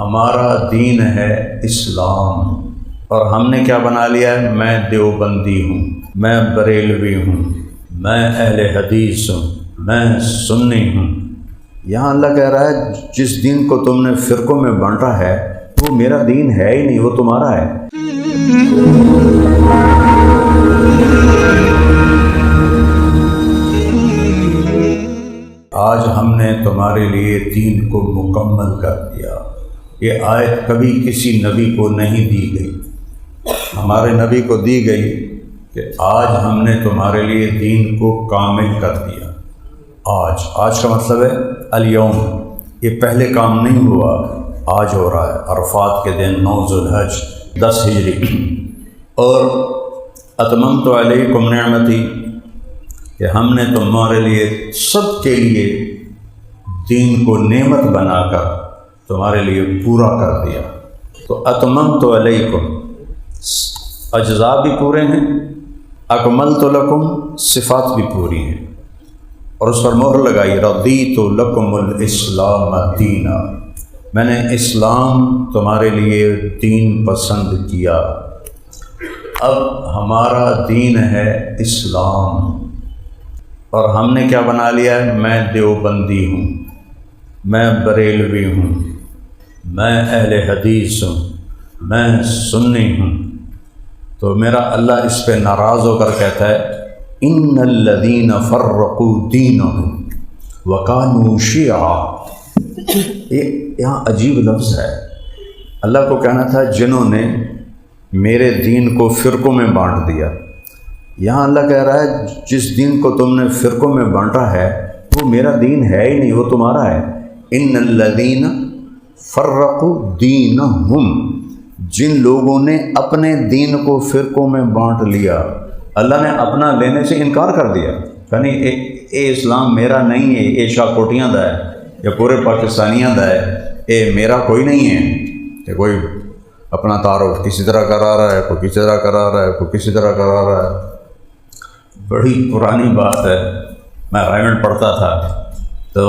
ہمارا دین ہے اسلام، اور ہم نے کیا بنا لیا ہے؟ میں دیوبندی ہوں، میں بریلوی ہوں، میں اہل حدیث ہوں، میں سنی ہوں۔ یہاں اللہ کہہ رہا ہے جس دین کو تم نے فرقوں میں بانٹا ہے وہ میرا دین ہے ہی نہیں، وہ تمہارا ہے۔ آج ہم نے تمہارے لیے دین کو مکمل کر دیا۔ یہ آیت کبھی کسی نبی کو نہیں دی گئی، ہمارے نبی کو دی گئی کہ آج ہم نے تمہارے لیے دین کو کامل کر دیا۔ آج کا مطلب ہے الیوم، یہ پہلے کام نہیں ہوا، آج ہو رہا ہے، عرفات کے دن 9 ذوالحج 10 ہجری۔ اور اتممت علیکم نعمتی، کہ ہم نے تمہارے لیے سب کے لیے دین کو نعمت بنا کر تمہارے لیے پورا کر دیا۔ تو اتممت علیکم اجزاء بھی پورے ہیں، اکملت لکم صفات بھی پوری ہیں، اور اس پر مہر لگائی رضیت لکم الاسلام دینا، میں نے اسلام تمہارے لیے دین پسند کیا۔ اب ہمارا دین ہے اسلام، اور ہم نے کیا بنا لیا ہے؟ میں دیوبندی ہوں، میں بریلوی ہوں، میں اہل حدیث ہوں، میں سنی ہوں۔ تو میرا اللہ اس پہ ناراض ہو کر کہتا ہے ان الذین فرقوا دینہم وکانوا شیعا۔ یہاں عجیب لفظ ہے، اللہ کو کہنا تھا جنہوں نے میرے دین کو فرقوں میں بانٹ دیا۔ یہاں اللہ کہہ رہا ہے جس دین کو تم نے فرقوں میں بانٹا ہے وہ میرا دین ہے ہی نہیں، وہ تمہارا ہے۔ ان الذین فرقوا دینہم، جن لوگوں نے اپنے دین کو فرقوں میں بانٹ لیا، اللہ نے اپنا لینے سے انکار کر دیا، یعنی اے اسلام میرا نہیں ہے، اے شاہکوٹیاں دا ہے یا پورے پاکستانیاں دا ہے، اے میرا کوئی نہیں ہے۔ کہ کوئی اپنا تعارف کسی طرح کرا رہا ہے، کوئی کسی طرح کرا رہا ہے، کوئی کسی طرح کرا رہا ہے۔ بڑی پرانی بات ہے، میں رائمنڈ پڑھتا تھا تو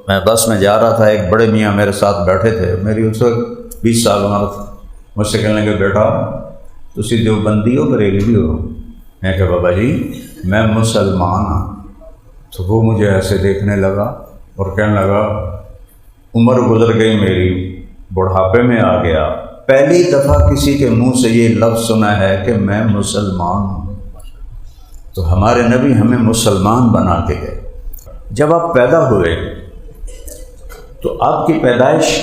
میں بس میں جا رہا تھا، ایک بڑے میاں میرے ساتھ بیٹھے تھے، میری اس وقت 20 سال عمر تھی۔ مجھ سے کہنے لگے بیٹا تسی دیوبندی ہو بریلوی ہو؟ میں کہا بابا جی میں مسلمان ہوں۔ تو وہ مجھے ایسے دیکھنے لگا اور کہنے لگا عمر گزر گئی میری، بڑھاپے میں آ گیا، پہلی دفعہ کسی کے منہ سے یہ لفظ سنا ہے کہ میں مسلمان ہوں۔ تو ہمارے نبی ہمیں مسلمان بنا کے گئے۔ جب آپ پیدا ہوئے تو آپ کی پیدائش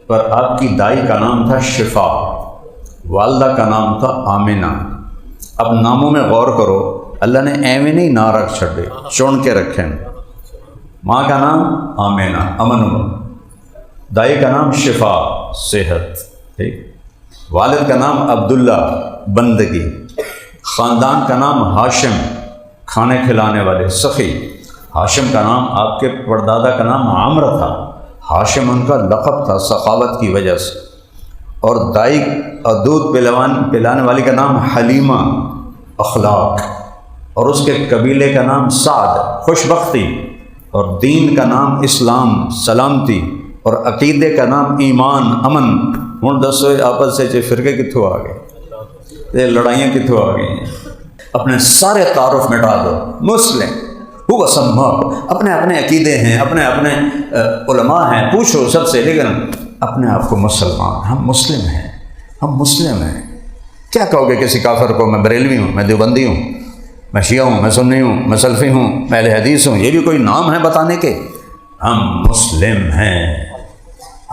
پر آپ کی دائی کا نام تھا شفا، والدہ کا نام تھا آمنہ۔ اب ناموں میں غور کرو، اللہ نے ایویں نہیں نا رکھ چھڑے، چون کے رکھیں۔ ماں کا نام آمنہ، امن، دائی کا نام شفا، صحت، ٹھیک، والد کا نام عبداللہ، بندگی، خاندان کا نام ہاشم، کھانے کھلانے والے، سخی۔ ہاشم کا نام آپ کے پردادا کا نام عمرو تھا، ہاشم ان کا لقب تھا سخاوت کی وجہ سے۔ اور دائی اور دودھ پلانے والی کا نام حلیمہ، اخلاق، اور اس کے قبیلے کا نام سعد، خوش بختی، اور دین کا نام اسلام، سلامتی، اور عقیدے کا نام ایمان، امن۔ ہوں دسو آپس سے فرقے کتوں آ گئے، یہ لڑائیاں کتوں آ گئی ہیں؟ اپنے سارے تعارف مٹا دو، مسلم ہو سما، اپنے اپنے عقیدے ہیں، اپنے اپنے علماء ہیں، پوچھو سب سے، لیکن اپنے آپ کو مسلمان، ہم مسلم ہیں، ہم مسلم ہیں۔ کیا کہو گے کسی کافر کو میں بریلوی ہوں، میں دیوبندی ہوں، میں شیعہ ہوں، میں سنی ہوں، میں سلفی ہوں، میں اہل حدیث ہوں؟ یہ بھی کوئی نام ہے بتانے کے؟ ہم مسلم ہیں،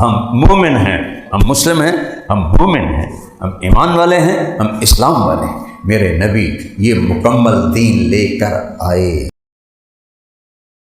ہم مومن ہیں، ہم مسلم ہیں، ہم مومن ہیں، ہم ایمان والے ہیں، ہم اسلام والے ہیں۔ میرے نبی یہ مکمل دین لے کر آئے۔